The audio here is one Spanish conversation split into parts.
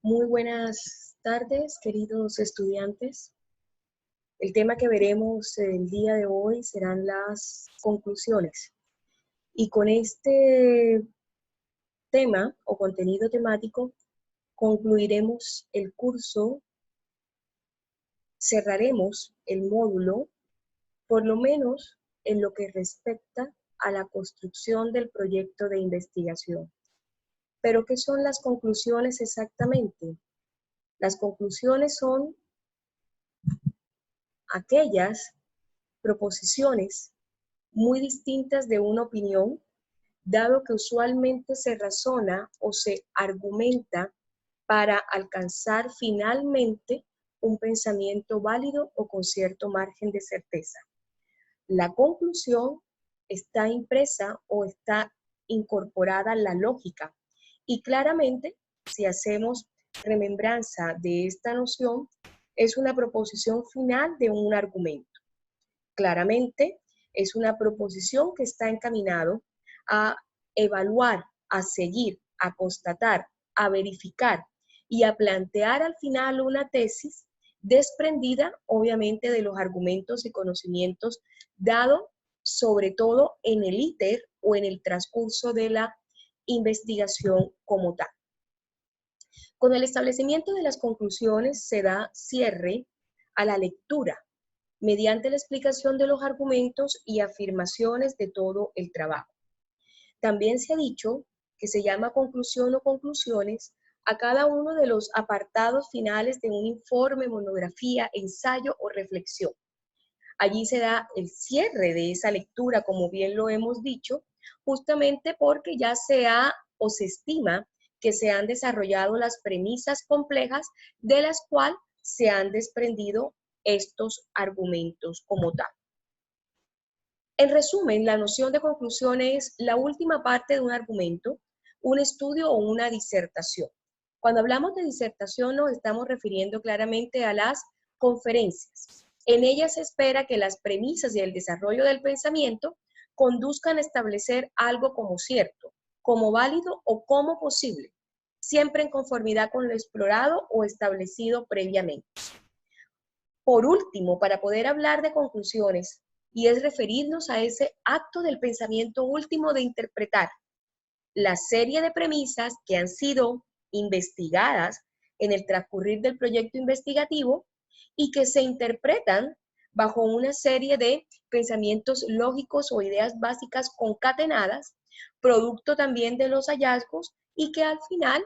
Muy buenas tardes, queridos estudiantes. El tema que veremos el día de hoy serán las conclusiones. Y con este tema o contenido temático concluiremos el curso, cerraremos el módulo, por lo menos en lo que respecta a la construcción del proyecto de investigación. ¿Pero qué son las conclusiones exactamente? Las conclusiones son aquellas proposiciones muy distintas de una opinión, dado que usualmente se razona o se argumenta para alcanzar finalmente un pensamiento válido o con cierto margen de certeza. La conclusión está impresa o está incorporada a la lógica y claramente, si hacemos remembranza de esta noción, es una proposición final de un argumento. Claramente, es una proposición que está encaminado a evaluar, a seguir, a constatar, a verificar y a plantear al final una tesis desprendida, obviamente, de los argumentos y conocimientos dados, sobre todo en el íter o en el transcurso de la investigación como tal. Con el establecimiento de las conclusiones se da cierre a la lectura mediante la explicación de los argumentos y afirmaciones de todo el trabajo. También se ha dicho que se llama conclusión o conclusiones a cada uno de los apartados finales de un informe, monografía, ensayo o reflexión. Allí se da el cierre de esa lectura, como bien lo hemos dicho, justamente porque ya se ha o se estima que se han desarrollado las premisas complejas de las cuales se han desprendido estos argumentos como tal. En resumen, la noción de conclusión es la última parte de un argumento, un estudio o una disertación. Cuando hablamos de disertación nos estamos refiriendo claramente a las conferencias. En ellas se espera que las premisas y el desarrollo del pensamiento conduzcan a establecer algo como cierto, como válido o como posible, siempre en conformidad con lo explorado o establecido previamente. Por último, para poder hablar de conclusiones, y es referirnos a ese acto del pensamiento último de interpretar la serie de premisas que han sido investigadas en el transcurrir del proyecto investigativo y que se interpretan bajo una serie de pensamientos lógicos o ideas básicas concatenadas, producto también de los hallazgos y que al final,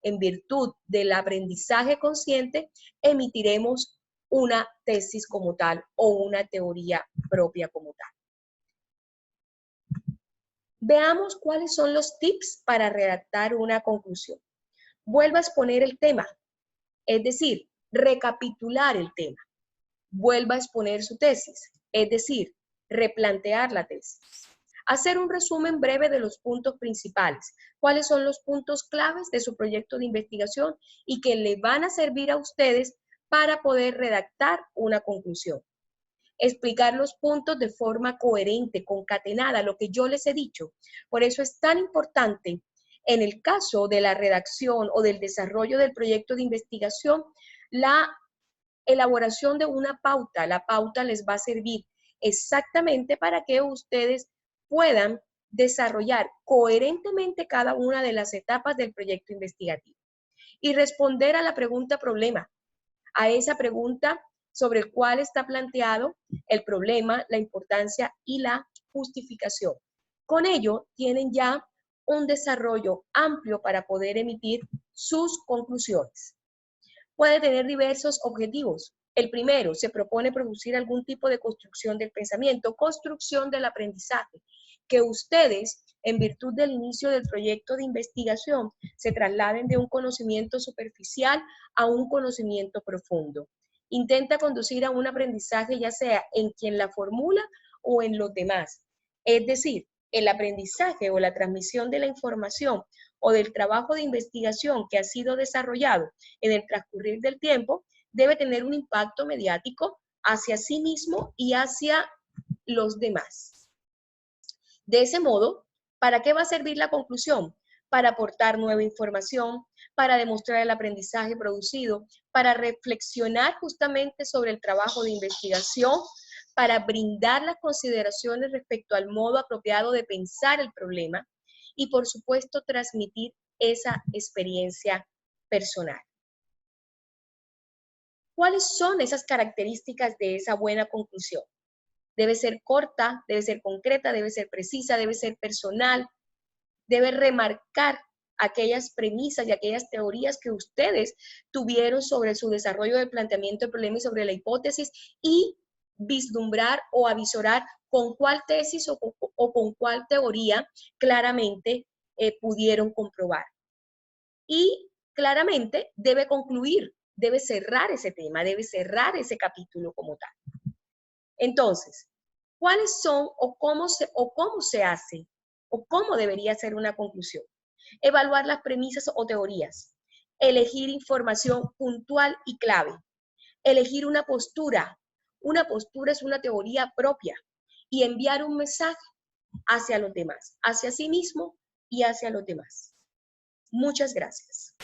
en virtud del aprendizaje consciente, emitiremos una tesis como tal o una teoría propia como tal. Veamos cuáles son los tips para redactar una conclusión. Vuelva a exponer el tema, es decir, recapitular el tema. Vuelva a exponer su tesis, es decir, replantear la tesis. Hacer un resumen breve de los puntos principales. ¿Cuáles son los puntos claves de su proyecto de investigación y que le van a servir a ustedes para poder redactar una conclusión? Explicar los puntos de forma coherente, concatenada, lo que yo les he dicho. Por eso es tan importante, en el caso de la redacción o del desarrollo del proyecto de investigación, la elaboración de una pauta. La pauta les va a servir exactamente para que ustedes puedan desarrollar coherentemente cada una de las etapas del proyecto investigativo y responder a la pregunta problema, a esa pregunta sobre el cual está planteado el problema, la importancia y la justificación. Con ello, tienen ya un desarrollo amplio para poder emitir sus conclusiones. Puede tener diversos objetivos. El primero, se propone producir algún tipo de construcción del pensamiento, construcción del aprendizaje, que ustedes, en virtud del inicio del proyecto de investigación, se trasladen de un conocimiento superficial a un conocimiento profundo. Intenta conducir a un aprendizaje ya sea en quien la formula o en los demás. Es decir, el aprendizaje o la transmisión de la información o del trabajo de investigación que ha sido desarrollado en el transcurrir del tiempo debe tener un impacto mediático hacia sí mismo y hacia los demás. De ese modo, ¿para qué va a servir la conclusión? para aportar nueva información, para demostrar el aprendizaje producido, para reflexionar justamente sobre el trabajo de investigación, para brindar las consideraciones respecto al modo apropiado de pensar el problema y, por supuesto, transmitir esa experiencia personal. ¿Cuáles son esas características de esa buena conclusión? Debe ser corta, debe ser concreta, debe ser precisa, debe ser personal, debe remarcar aquellas premisas y aquellas teorías que ustedes tuvieron sobre su desarrollo del planteamiento del problema y sobre la hipótesis, y vislumbrar o avisorar con cuál tesis o con cuál teoría claramente pudieron comprobar. Y claramente debe concluir, debe cerrar ese tema, debe cerrar ese capítulo como tal. Entonces, ¿cuáles son o cómo se hace o cómo debería ser una conclusión? Evaluar las premisas o teorías, elegir información puntual y clave, elegir una postura. Una postura es una teoría propia y enviar un mensaje hacia los demás, hacia sí mismo y hacia los demás. Muchas gracias.